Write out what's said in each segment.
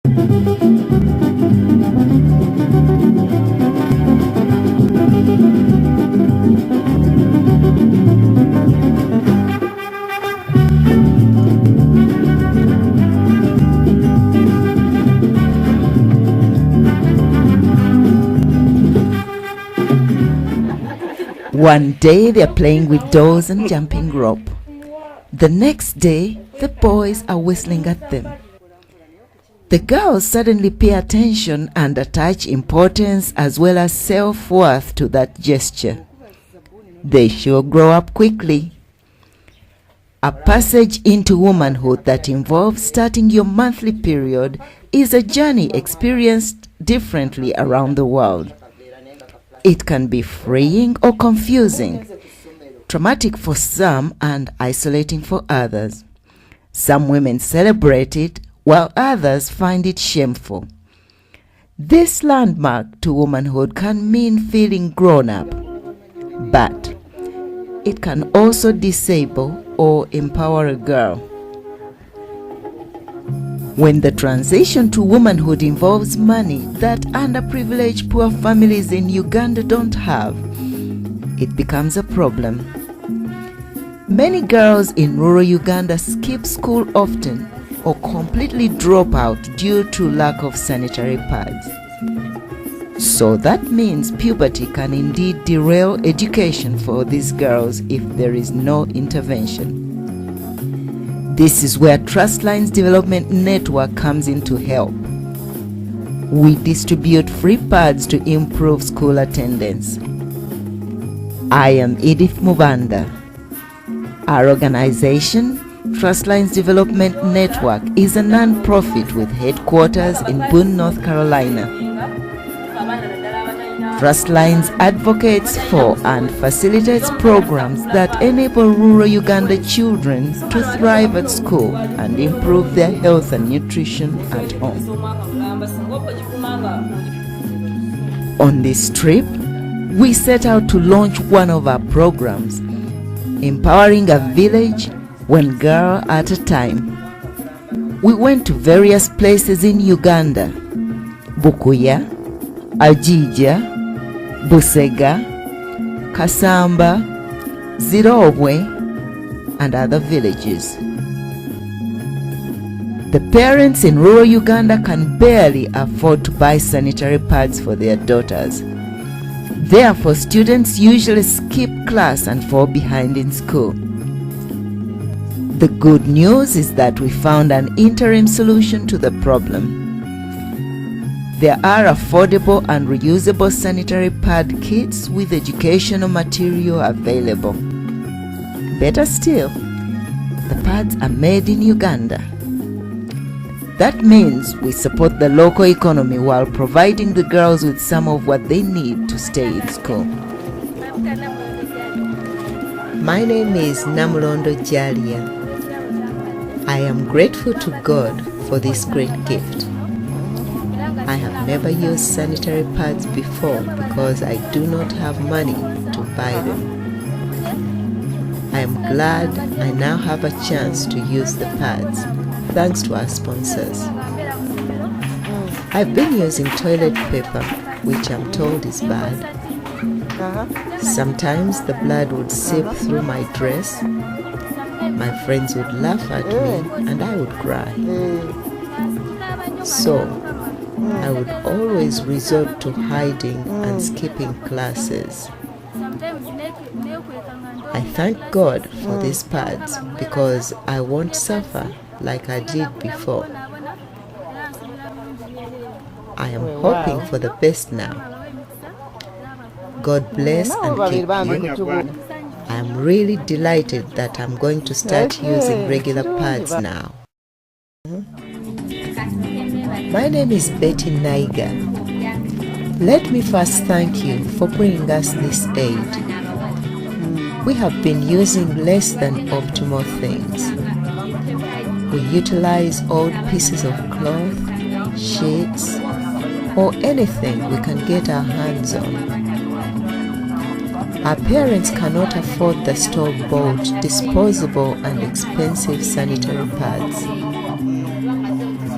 One day they're playing with dolls and jumping rope. The next day, the boys are whistling at them. The girls suddenly pay attention and attach importance as well as self-worth to that gesture. They sure grow up quickly. A passage into womanhood that involves starting your monthly period is a journey experienced differently around the world. It can be freeing or confusing, traumatic for some and isolating for others. Some women celebrate it, while others find it shameful. This landmark to womanhood can mean feeling grown up, but it can also disable or empower a girl. When the transition to womanhood involves money that underprivileged poor families in Uganda don't have, it becomes a problem. Many girls in rural Uganda skip school often or completely drop out due to lack of sanitary pads. So that means puberty can indeed derail education for these girls if there is no intervention. This is where Trustlines Development Network comes in to help. We distribute free pads to improve school attendance. I am Edith Mubanda. Our organization, Trustlines Development Network, is a non-profit with headquarters in Boone, North Carolina. Trustlines advocates for and facilitates programs that enable rural Uganda children to thrive at school and improve their health and nutrition at home. On this trip, we set out to launch one of our programs, Empowering a Village, one girl at a time. We went to various places in Uganda: Bukuya, Ajija, Busega, Kasamba, Zirobwe, and other villages. The parents in rural Uganda can barely afford to buy sanitary pads for their daughters. Therefore, students usually skip class and fall behind in school. The good news is that we found an interim solution to the problem. There are affordable and reusable sanitary pad kits with educational material available. Better still, the pads are made in Uganda. That means we support the local economy while providing the girls with some of what they need to stay in school. My name is Namulondo Jalia. I am grateful to God for this great gift. I have never used sanitary pads before because I do not have money to buy them. I am glad I now have a chance to use the pads, thanks to our sponsors. I've been using toilet paper, which I'm told is bad. Sometimes the blood would seep through my dress. My friends would laugh at me and I would cry. So, I would always resort to hiding and skipping classes. I thank God for these pads because I won't suffer like I did before. I am hoping for the best now. God bless and keep you. I am really delighted that I'm going to start using regular pads now. My name is Betty Naiga. Let me first thank you for bringing us this aid. We have been using less than optimal things. We utilize old pieces of cloth, sheets, or anything we can get our hands on. Our parents cannot afford the store-bought, disposable and expensive sanitary pads.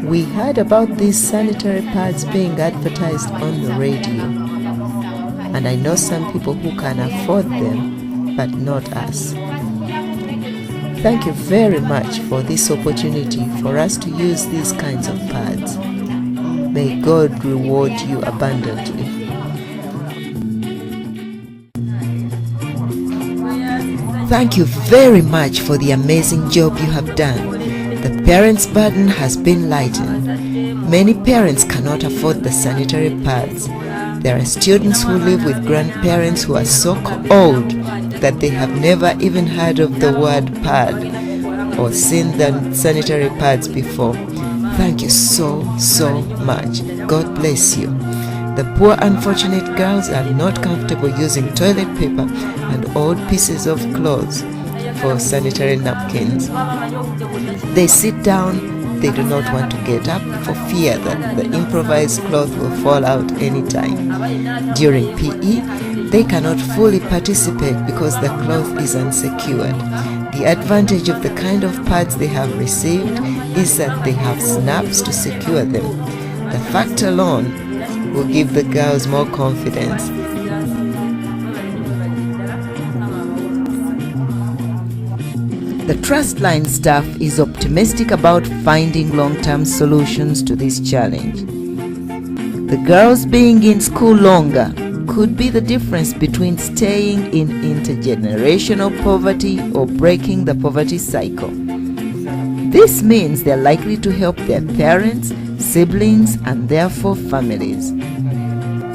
We heard about these sanitary pads being advertised on the radio, and I know some people who can afford them, but not us. Thank you very much for this opportunity for us to use these kinds of pads. May God reward you abundantly. Thank you very much for the amazing job you have done. The parents' burden has been lightened. Many parents cannot afford the sanitary pads. There are students who live with grandparents who are so old that they have never even heard of the word pad or seen the sanitary pads before. Thank you so much. God bless you. The poor unfortunate girls are not comfortable using toilet paper and old pieces of clothes for sanitary napkins. They sit down, they do not want to get up for fear that the improvised cloth will fall out anytime. During PE, they cannot fully participate because the cloth is unsecured. The advantage of the kind of pads they have received is that they have snaps to secure them. The fact alone will give the girls more confidence. The Trustline staff is optimistic about finding long-term solutions to this challenge. The girls being in school longer could be the difference between staying in intergenerational poverty or breaking the poverty cycle. This means they're likely to help their parents, siblings, and therefore families.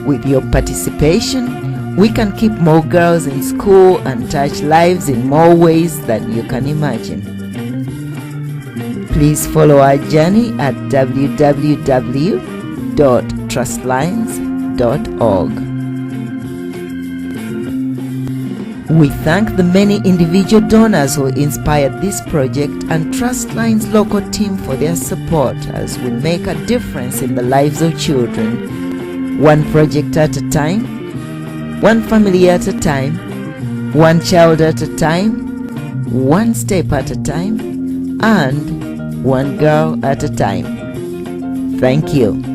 With your participation, we can keep more girls in school and touch lives in more ways than you can imagine. Please follow our journey at www.trustlines.org. We thank the many individual donors who inspired this project and Trustline's local team for their support as we make a difference in the lives of children. One project at a time, one family at a time, one child at a time, one step at a time, and one girl at a time. Thank you.